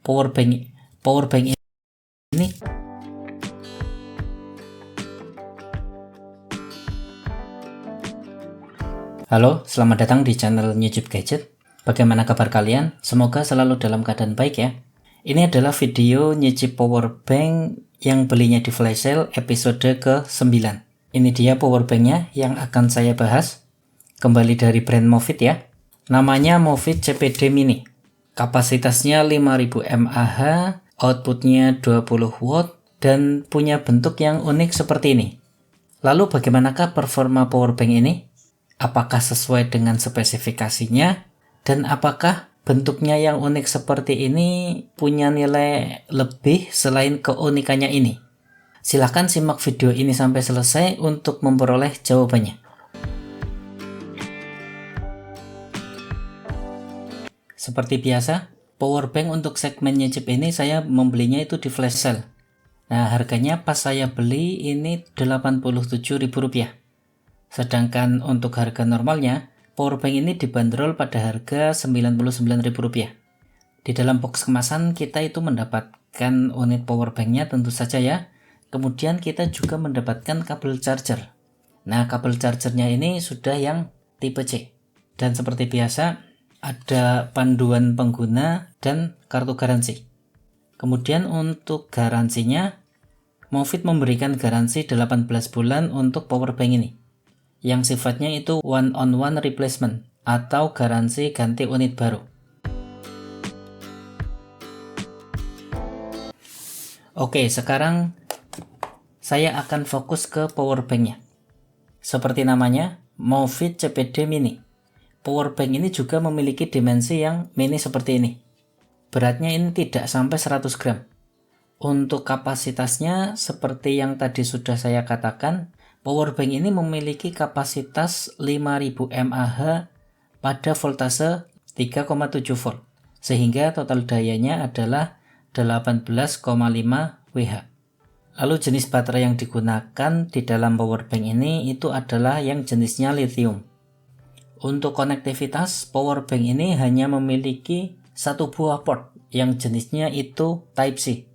power bank ini. Halo, selamat datang di channel Newjeep Gadget. Bagaimana kabar kalian? Semoga selalu dalam keadaan baik ya. Ini adalah video Newjeep powerbank yang belinya di flash sale episode ke-9. Ini dia powerbanknya yang akan saya bahas. Kembali dari brand Movit ya. Namanya Movit CPD Mini. Kapasitasnya 5000 mAh, outputnya 20 watt, dan punya bentuk yang unik seperti ini. Lalu bagaimanakah performa powerbank ini? Apakah sesuai dengan spesifikasinya? Dan apakah bentuknya yang unik seperti ini punya nilai lebih selain keunikannya ini? Silahkan simak video ini sampai selesai untuk memperoleh jawabannya. Seperti biasa, powerbank untuk segmen Newjeep ini saya membelinya itu di flash sale. Nah, harganya pas saya beli ini Rp87.000. Sedangkan untuk harga normalnya, powerbank ini dibanderol pada harga Rp99.000. Di dalam box kemasan kita itu mendapatkan unit powerbanknya tentu saja ya. Kemudian kita juga mendapatkan kabel charger. Nah, kabel chargernya ini sudah yang tipe C. Dan seperti biasa, ada panduan pengguna dan kartu garansi. Kemudian untuk garansinya, Movit memberikan garansi 18 bulan untuk powerbank ini, yang sifatnya itu one-on-one replacement atau garansi ganti unit baru. Oke, sekarang saya akan fokus ke powerbanknya. Seperti namanya, Movit CPD Mini. Powerbank ini juga memiliki dimensi yang mini seperti ini. Beratnya ini tidak sampai 100 gram. Untuk kapasitasnya, seperti yang tadi sudah saya katakan, powerbank ini memiliki kapasitas 5000 mAh pada voltase 3,7 volt, sehingga total dayanya adalah 18,5 Wh. Lalu jenis baterai yang digunakan di dalam powerbank ini itu adalah yang jenisnya lithium. Untuk konektivitas, powerbank ini hanya memiliki satu buah port yang jenisnya itu Type-C.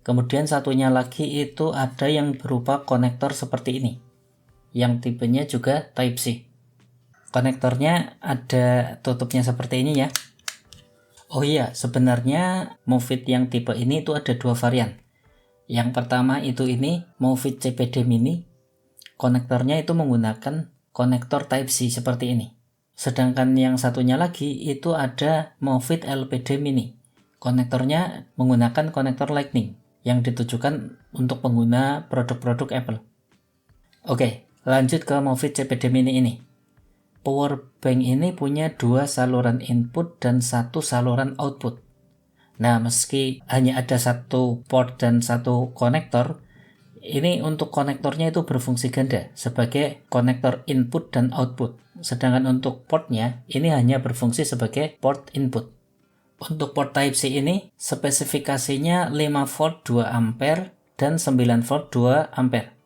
Kemudian satunya lagi itu ada yang berupa konektor seperti ini, yang tipenya juga Type-C. Konektornya ada tutupnya seperti ini ya. Oh iya, sebenarnya Movit yang tipe ini itu ada dua varian. Yang pertama itu ini, Movit CPD Mini. Konektornya itu menggunakan konektor Type-C seperti ini. Sedangkan yang satunya lagi itu ada Movit LPD Mini. Konektornya menggunakan konektor Lightning yang ditujukan untuk pengguna produk-produk Apple. Oke, lanjut ke Movit CPD Mini ini. Powerbank ini punya dua saluran input dan satu saluran output. Nah, meski hanya ada satu port dan satu konektor, ini untuk konektornya itu berfungsi ganda sebagai konektor input dan output. Sedangkan untuk portnya ini hanya berfungsi sebagai port input. Untuk port Type-C ini spesifikasinya 5 volt 2 ampere dan 9 volt 2 ampere.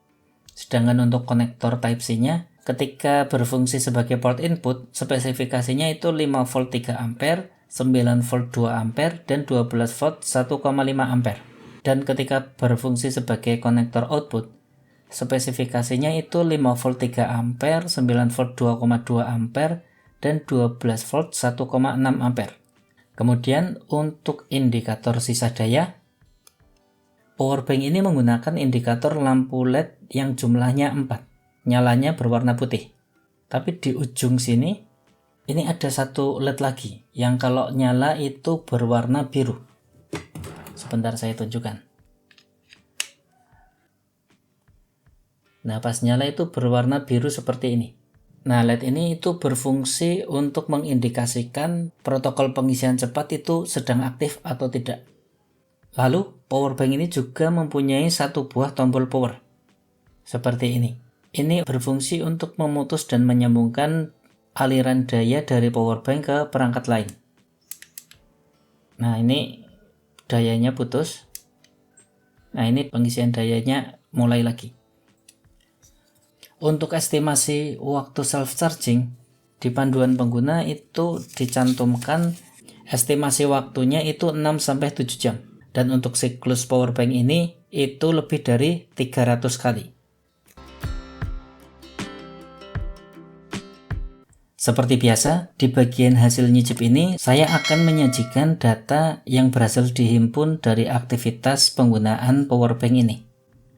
Sedangkan untuk konektor Type-C-nya ketika berfungsi sebagai port input, spesifikasinya itu 5 volt 3 ampere, 9 volt 2 ampere, dan 12 volt 1,5 ampere. Dan ketika berfungsi sebagai konektor output, spesifikasinya itu 5 volt 3 ampere, 9 volt 2,2 ampere, dan 12 volt 1,6 ampere. Kemudian untuk indikator sisa daya, powerbank ini menggunakan indikator lampu LED yang jumlahnya 4, nyalanya berwarna putih. Tapi di ujung sini, ini ada satu LED lagi, yang kalau nyala itu berwarna biru. Sebentar saya tunjukkan. Nah, pas nyala itu berwarna biru seperti ini. Nah, LED ini itu berfungsi untuk mengindikasikan protokol pengisian cepat itu sedang aktif atau tidak. Lalu, powerbank ini juga mempunyai satu buah tombol power. Seperti ini. Ini berfungsi untuk memutus dan menyambungkan aliran daya dari powerbank ke perangkat lain. Nah, ini dayanya putus. Nah, ini pengisian dayanya mulai lagi. Untuk estimasi waktu self charging, di panduan pengguna itu dicantumkan Estimasi waktunya itu 6-7 jam. Dan untuk siklus power bank ini itu lebih dari 300 kali. Seperti biasa, di bagian hasil nyicip ini, saya akan menyajikan data yang berhasil dihimpun dari aktivitas penggunaan powerbank ini.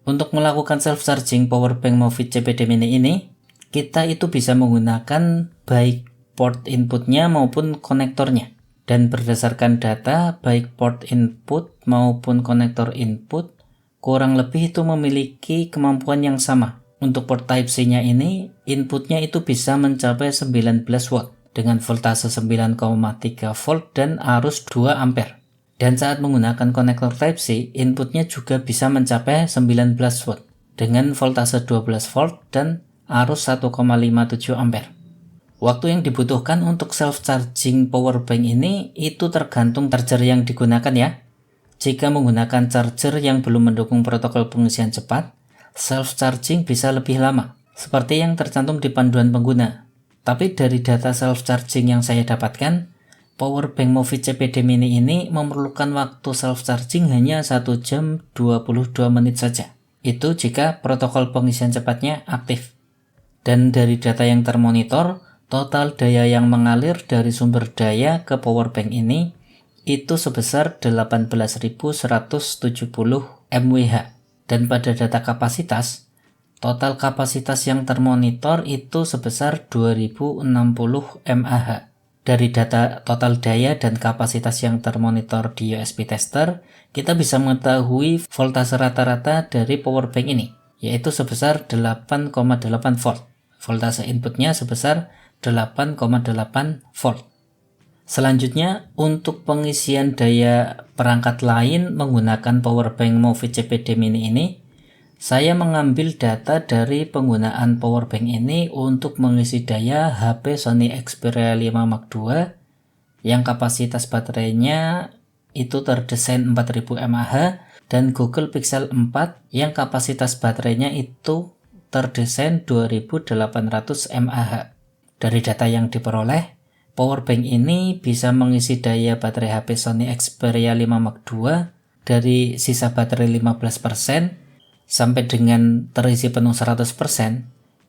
Untuk melakukan self-charging powerbank Movit CPD Mini ini, kita itu bisa menggunakan baik port inputnya maupun konektornya. Dan berdasarkan data, baik port input maupun konektor input, kurang lebih itu memiliki kemampuan yang sama. Untuk port Type-C-nya ini, inputnya itu bisa mencapai 19 watt dengan voltase 9,3 volt dan arus 2 ampere. Dan saat menggunakan konektor Type-C, inputnya juga bisa mencapai 19 watt dengan voltase 12 volt dan arus 1,57 ampere. Waktu yang dibutuhkan untuk self-charging powerbank ini itu tergantung charger yang digunakan ya. Jika menggunakan charger yang belum mendukung protokol pengisian cepat, self-charging bisa lebih lama, seperti yang tercantum di panduan pengguna. Tapi dari data self-charging yang saya dapatkan, powerbank Movit CPD Mini ini memerlukan waktu self-charging hanya 1 jam 22 menit saja. Itu jika protokol pengisian cepatnya aktif. Dan dari data yang termonitor, total daya yang mengalir dari sumber daya ke powerbank ini itu sebesar 18.170 mWh. Dan pada data kapasitas, total kapasitas yang termonitor itu sebesar 2060 mAh. Dari data total daya dan kapasitas yang termonitor di USB tester, kita bisa mengetahui voltase rata-rata dari powerbank ini, yaitu sebesar 8,8 volt. Voltase inputnya sebesar 8,8 volt. Selanjutnya, untuk pengisian daya perangkat lain menggunakan powerbank Movit CPD Mini ini, saya mengambil data dari penggunaan powerbank ini untuk mengisi daya HP Sony Xperia 5 Mark II yang kapasitas baterainya itu terdesain 4000 mAh dan Google Pixel 4 yang kapasitas baterainya itu terdesain 2800 mAh. Dari data yang diperoleh, powerbank ini bisa mengisi daya baterai HP Sony Xperia 5 Mark II dari sisa baterai 15% sampai dengan terisi penuh 100%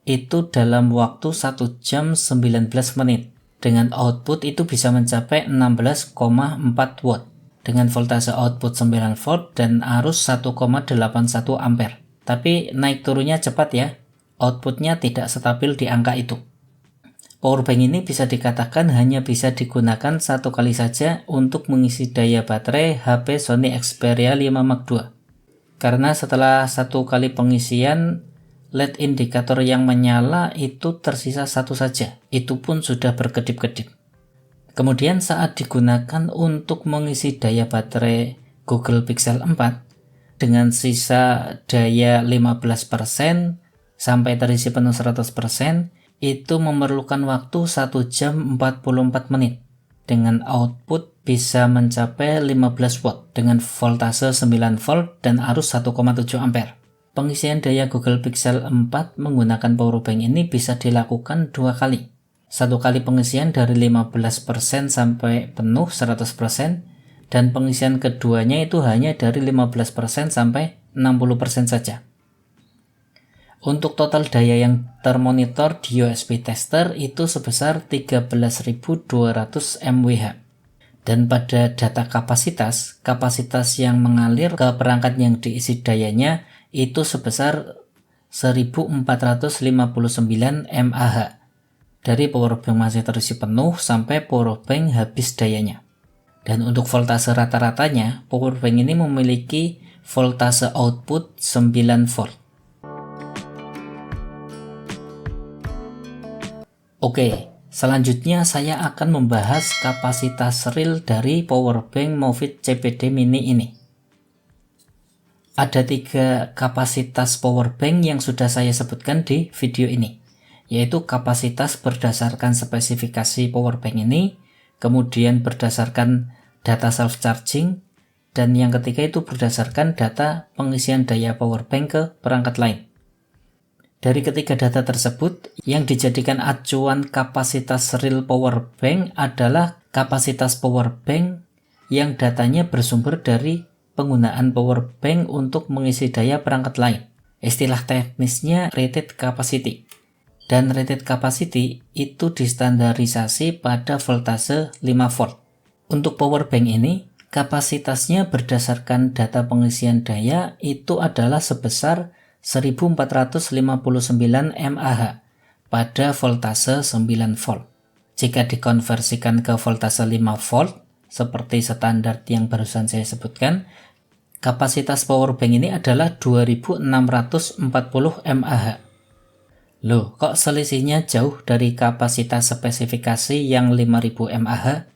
itu dalam waktu 1 jam 19 menit. Dengan output itu bisa mencapai 16,4 watt dengan voltase output 9 volt dan arus 1,81 ampere. Tapi naik turunnya cepat ya, outputnya tidak stabil di angka itu. Powerbank ini bisa dikatakan hanya bisa digunakan satu kali saja untuk mengisi daya baterai HP Sony Xperia 5 Mark II. Karena setelah satu kali pengisian, LED indikator yang menyala itu tersisa satu saja. Itu pun sudah berkedip-kedip. Kemudian saat digunakan untuk mengisi daya baterai Google Pixel 4 dengan sisa daya 15% sampai terisi penuh 100%, itu memerlukan waktu 1 jam 44 menit dengan output bisa mencapai 15 watt dengan voltase 9 volt dan arus 1,7 ampere. Pengisian daya Google Pixel 4 menggunakan powerbank ini bisa dilakukan 2 kali. Satu kali pengisian dari 15% sampai penuh 100% dan pengisian keduanya itu hanya dari 15% sampai 60% saja. Untuk total daya yang termonitor di USB tester itu sebesar 13.200 mWh. Dan pada data kapasitas yang mengalir ke perangkat yang diisi dayanya itu sebesar 1459 mAh. Dari powerbank masih terisi penuh sampai powerbank habis dayanya. Dan untuk voltase rata-ratanya, powerbank ini memiliki voltase output 9 volt. Oke, selanjutnya saya akan membahas kapasitas real dari powerbank Movit CPD Mini ini. Ada 3 kapasitas powerbank yang sudah saya sebutkan di video ini, yaitu kapasitas berdasarkan spesifikasi powerbank ini, kemudian berdasarkan data self-charging, dan yang ketiga itu berdasarkan data pengisian daya powerbank ke perangkat lain. Dari ketiga data tersebut, yang dijadikan acuan kapasitas real powerbank adalah kapasitas power bank yang datanya bersumber dari penggunaan power bank untuk mengisi daya perangkat lain. Istilah teknisnya rated capacity. Dan rated capacity itu distandarisasi pada voltase 5 volt. Untuk power bank ini, kapasitasnya berdasarkan data pengisian daya itu adalah sebesar 1459 mAh pada voltase 9 volt. Jika dikonversikan ke voltase 5 volt, seperti standar yang barusan saya sebutkan, kapasitas power bank ini adalah 2640 mAh. Loh, kok selisihnya jauh dari kapasitas spesifikasi yang 5000 mAh?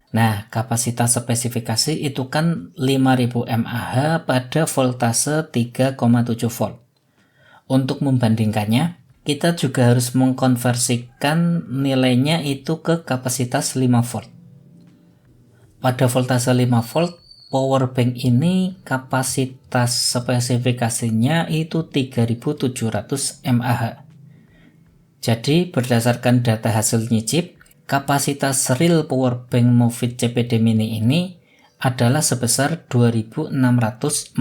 Nah, kapasitas spesifikasi itu kan 5000 mAh pada voltase 3,7 volt. Untuk membandingkannya, kita juga harus mengkonversikan nilainya itu ke kapasitas 5 volt. Pada voltase 5 volt, power bank ini kapasitas spesifikasinya itu 3700 mAh. Jadi berdasarkan data hasil nyicip, kapasitas real power bank Movit CPD Mini ini adalah sebesar 2640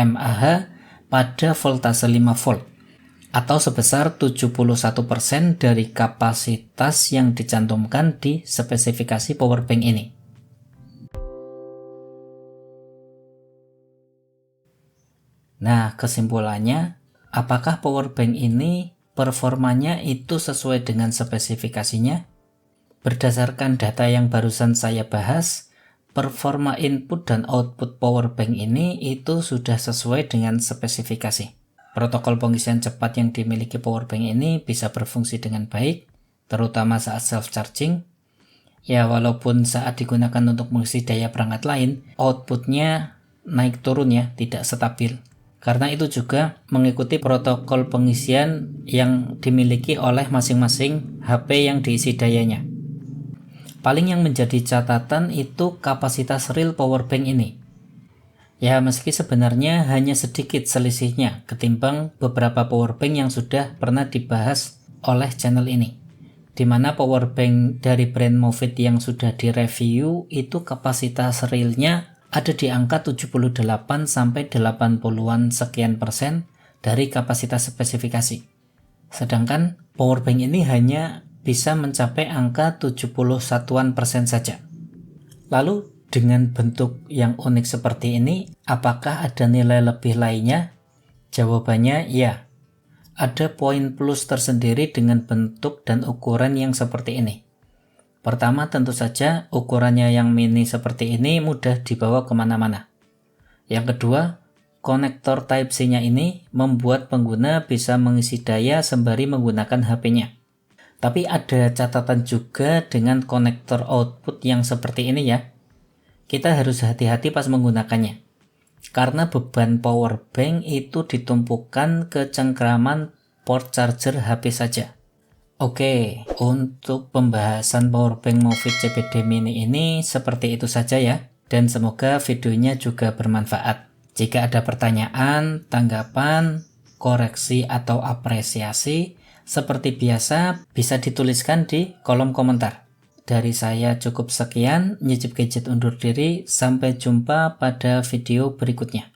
mAh pada voltase 5 volt atau sebesar 71% dari kapasitas yang dicantumkan di spesifikasi power bank ini. Nah, kesimpulannya, apakah power bank ini performanya itu sesuai dengan spesifikasinya? Berdasarkan data yang barusan saya bahas, performa input dan output power bank ini itu sudah sesuai dengan spesifikasi. Protokol pengisian cepat yang dimiliki power bank ini bisa berfungsi dengan baik, terutama saat self-charging. Ya, walaupun saat digunakan untuk mengisi daya perangkat lain, outputnya naik turun ya, tidak stabil. Karena itu juga mengikuti protokol pengisian yang dimiliki oleh masing-masing HP yang diisi dayanya. Paling yang menjadi catatan itu kapasitas real power bank ini. Ya, meski sebenarnya hanya sedikit selisihnya ketimbang beberapa power bank yang sudah pernah dibahas oleh channel ini. Di mana power bank dari brand Movit yang sudah direview itu kapasitas realnya ada di angka 78 sampai 80-an sekian persen dari kapasitas spesifikasi. Sedangkan power bank ini hanya bisa mencapai angka 71-an persen saja. Lalu dengan bentuk yang unik seperti ini, apakah ada nilai lebih lainnya? Jawabannya ya. Ada poin plus tersendiri dengan bentuk dan ukuran yang seperti ini. Pertama, tentu saja ukurannya yang mini seperti ini mudah dibawa kemana-mana. Yang kedua, konektor Type-C-nya ini membuat pengguna bisa mengisi daya sembari menggunakan HP-nya. Tapi ada catatan juga dengan konektor output yang seperti ini ya. Kita harus hati-hati pas menggunakannya. Karena beban power bank itu ditumpukan ke cengkraman port charger HP saja. Oke, untuk pembahasan powerbank Movit CPD Mini ini seperti itu saja ya, dan semoga videonya juga bermanfaat. Jika ada pertanyaan, tanggapan, koreksi atau apresiasi, seperti biasa bisa dituliskan di kolom komentar. Dari saya cukup sekian, Nyicip Gadget undur diri, sampai jumpa pada video berikutnya.